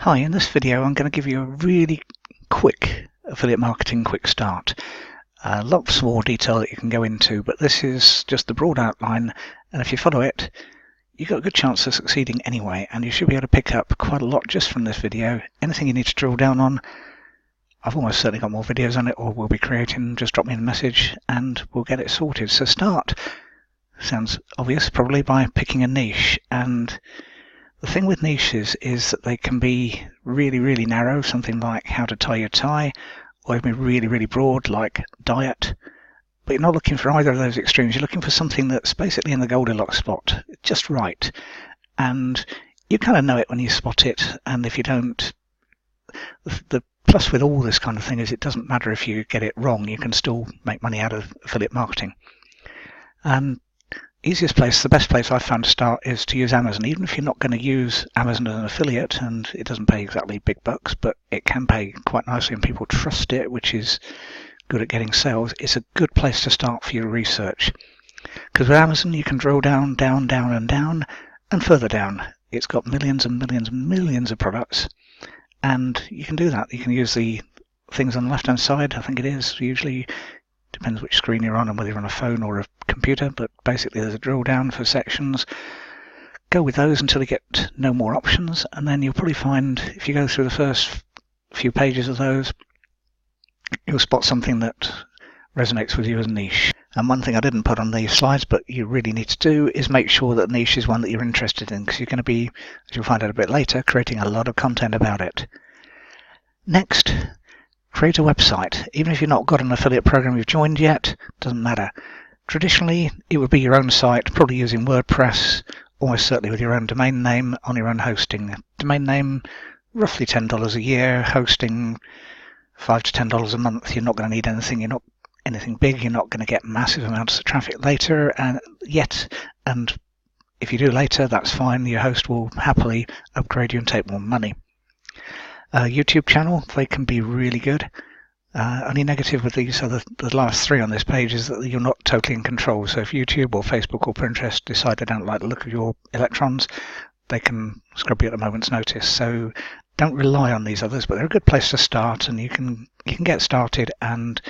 Hi, in this video I'm going to give you a really quick affiliate marketing quick start. Lots more detail that you can go into, but this is just the broad outline, and if you follow it, you've got a good chance of succeeding anyway, and you should be able to pick up quite a lot just from this video. Anything you need to drill down on, I've almost certainly got more videos on it, or we'll be creating, just drop me a message and we'll get it sorted. So start, sounds obvious, probably by picking a niche, and the thing with niches is that they can be really, really narrow, something like how to tie your tie, or they can be really, really broad, like diet. But you're not looking for either of those extremes. You're looking for something that's basically in the Goldilocks spot, just right. And you kind of know it when you spot it, and if you don't, the plus with all this kind of thing is it doesn't matter if you get it wrong, you can still make money out of affiliate marketing. Easiest place, the best place I've found to start is to use Amazon. Even if you're not going to use Amazon as an affiliate, and it doesn't pay exactly big bucks, but it can pay quite nicely and people trust it, which is good at getting sales, it's a good place to start for your research. Because with Amazon you can drill down, down, down and down, and further down. It's got millions and millions and millions of products, and you can do that. You can use the things on the left hand side, I think it is, usually depends which screen you're on and whether you're on a phone or a computer, but basically there's a drill down for sections. Go with those until you get no more options, and then you'll probably find if you go through the first few pages of those, you'll spot something that resonates with you as a niche. And one thing I didn't put on these slides, but you really need to do, is make sure that niche is one that you're interested in, because you're going to be, as you'll find out a bit later, creating a lot of content about it. Next, create a website. Even if you've not got an affiliate program you've joined yet, doesn't matter. Traditionally, it would be your own site, probably using WordPress, almost certainly with your own domain name on your own hosting. Domain name, roughly $10 a year. Hosting, $5 to $10 a month. You're not going to need anything. Anything big. You're not going to get massive amounts of traffic later, and if you do later, that's fine. Your host will happily upgrade you and take more money. YouTube channel, they can be really good. Only negative with these are the last three on this page is that you're not totally in control. So if YouTube or Facebook or Pinterest decide they don't like the look of your electrons, they can scrub you at a moment's notice. So don't rely on these others, but they're a good place to start, and you can get started and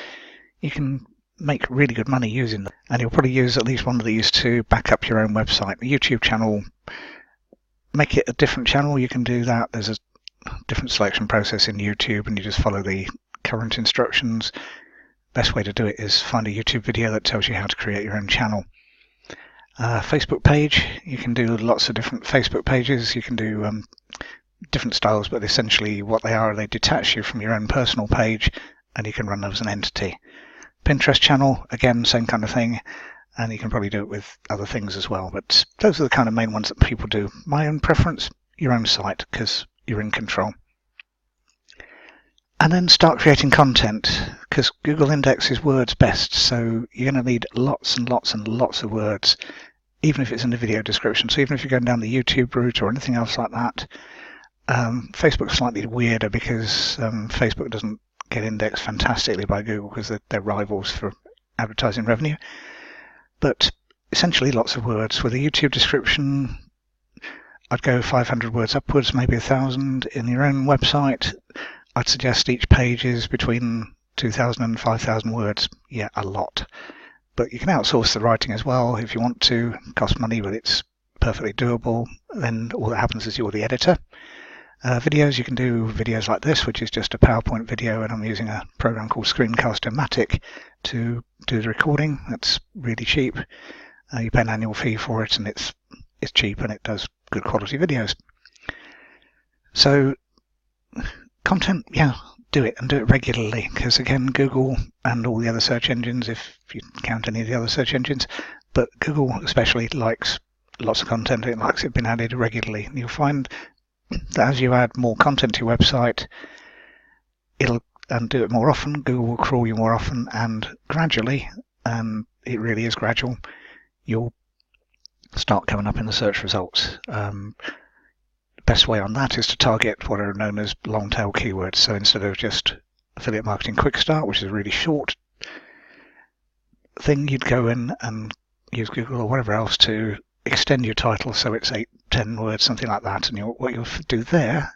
you can make really good money using them. And you'll probably use at least one of these to back up your own website. The YouTube channel, make it a different channel. You can do that. There's a different selection process in YouTube, and you just follow the current instructions. Best way to do it is find a YouTube video that tells you how to create your own channel. Facebook page, you can do lots of different Facebook pages. You can do different styles, but essentially what they are, they detach you from your own personal page and you can run them as an entity. Pinterest channel, again, same kind of thing, and you can probably do it with other things as well, but those are the kind of main ones that people do. My own preference, your own site, because you're in control. And then start creating content, because Google indexes words best, so you're going to need lots and lots and lots of words, even if it's in the video description. So even if you're going down the YouTube route or anything else like that, Facebook's slightly weirder because Facebook doesn't get indexed fantastically by Google because they're rivals for advertising revenue. But essentially lots of words. With a YouTube description, I'd go 500 words upwards, maybe 1,000. In your own website, I'd suggest each page is between 2,000 and 5,000 words. Yeah, a lot. But you can outsource the writing as well if you want to. It costs money, but it's perfectly doable. Then all that happens is you're the editor. Videos, you can do videos like this, which is just a PowerPoint video, and I'm using a program called Screencast-O-Matic to do the recording. That's really cheap. You pay an annual fee for it, and it's cheap and it does good quality videos. So content, yeah, do it, and do it regularly, because again, Google and all the other search engines, if you count any of the other search engines, but Google especially likes lots of content. It likes it being added regularly. And you'll find that as you add more content to your website, and do it more often, Google will crawl you more often, and gradually, and it really is gradual, you'll start coming up in the search results. Best way on that is to target what are known as long tail keywords. So instead of just affiliate marketing quick start, which is a really short thing, you'd go in and use Google or whatever else to extend your title so it's 8, 10 words, something like that. And what you'll do there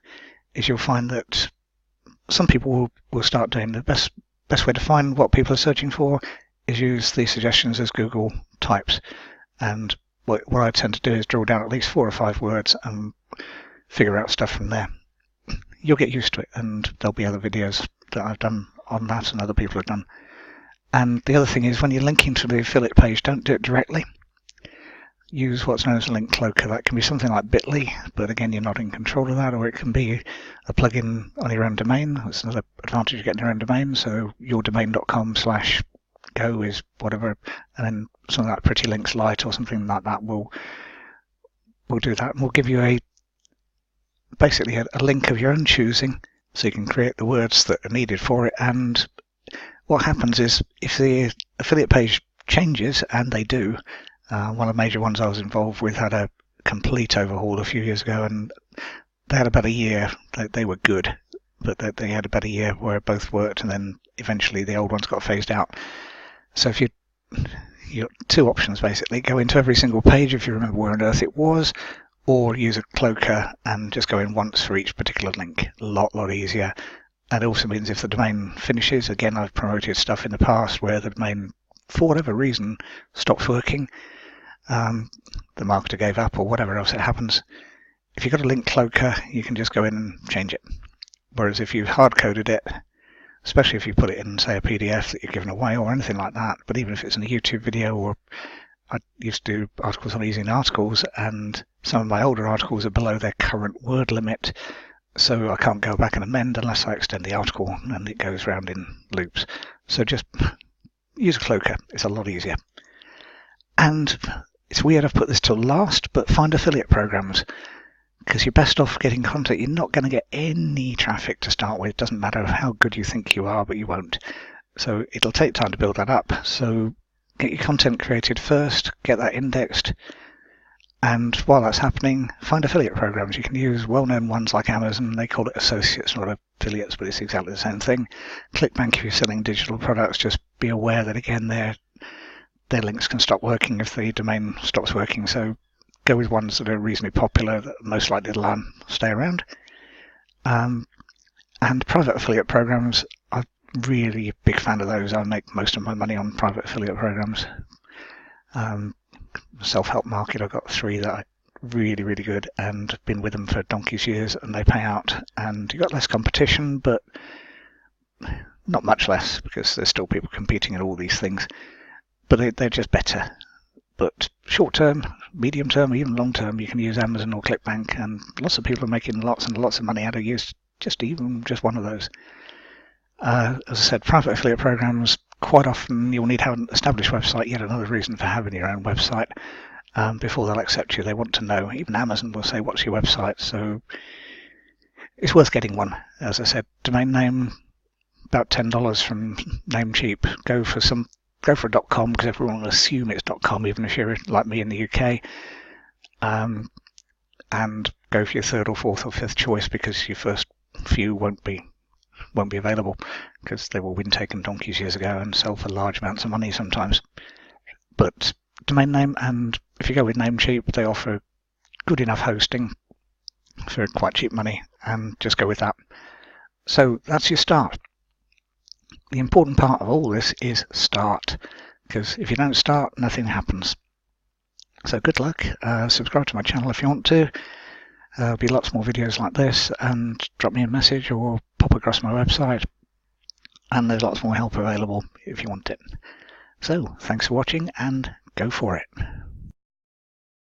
is you'll find that some people will start doing the best way to find what people are searching for is use the suggestions as Google types. And what I tend to do is draw down at least 4 or 5 words and figure out stuff from there. You'll get used to it, and there'll be other videos that I've done on that and other people have done. And the other thing is, when you're linking to the affiliate page, don't do it directly. Use what's known as a link cloaker. That can be something like Bitly, but again, you're not in control of that, or it can be a plugin on your own domain. That's another advantage of getting your own domain. So yourdomain.com/go is whatever, and then something like Pretty Links Lite or something like that will do that, and will give you basically a link of your own choosing, so you can create the words that are needed for it. And what happens is, if the affiliate page changes, and they do, one of the major ones I was involved with had a complete overhaul a few years ago, and they had about a year. They were good, but they had about a year where both worked, and then eventually the old ones got phased out. So if you've got 2 options basically: go into every single page if you remember where on earth it was, or use a cloaker and just go in once for each particular link. A lot easier. And it also means if the domain finishes, again, I've promoted stuff in the past where the domain, for whatever reason, stops working, the marketer gave up or whatever else it happens. If you've got a link cloaker, you can just go in and change it. Whereas if you hard-coded it, especially if you put it in, say, a PDF that you're giving away or anything like that, but even if it's in a YouTube video, or I used to do articles on using articles, and some of my older articles are below their current word limit, so I can't go back and amend unless I extend the article, and it goes round in loops. So just use a cloaker. It's a lot easier. And it's weird I've put this till last, but find affiliate programs, because you're best off getting content. You're not going to get any traffic to start with. It doesn't matter how good you think you are, but you won't. So it'll take time to build that up. So get your content created first, get that indexed, and while that's happening, find affiliate programs. You can use well-known ones like Amazon. They call it associates, not affiliates, but it's exactly the same thing. Clickbank, if you're selling digital products, just be aware that, again, their links can stop working if the domain stops working. So go with ones that are reasonably popular, that most likely will stay around. And private affiliate programs, I'm really a big fan of those. I make most of my money on private affiliate programs. Self-help market, I've got 3 that are really good, and I've been with them for donkey's years, and they pay out. And you've got less competition, but not much less, because there's still people competing in all these things. But they're just better. But short term, medium term, even long term, you can use Amazon or Clickbank, and lots of people are making lots and lots of money out of use just one of those. As I said, private affiliate programs, quite often you'll need to have an established website. Yet another reason for having your own website. Before they'll accept you, they want to know. Even Amazon will say, what's your website? So it's worth getting one. As I said, domain name, about $10 from Namecheap. Go for a .com, because everyone will assume it's .com, even if you're like me in the UK. And go for your 3rd or 4th or 5th choice, because your first few won't be available, because they were taken donkeys years ago and sell for large amounts of money sometimes. But domain name, and if you go with Namecheap, they offer good enough hosting for quite cheap money, and just go with that. So that's your start. The important part of all this is start, because if you don't start, nothing happens. So good luck. Subscribe to my channel if you want to. There'll be lots more videos like this, and drop me a message or pop across my website, and there's lots more help available if you want it. So thanks for watching, and go for it.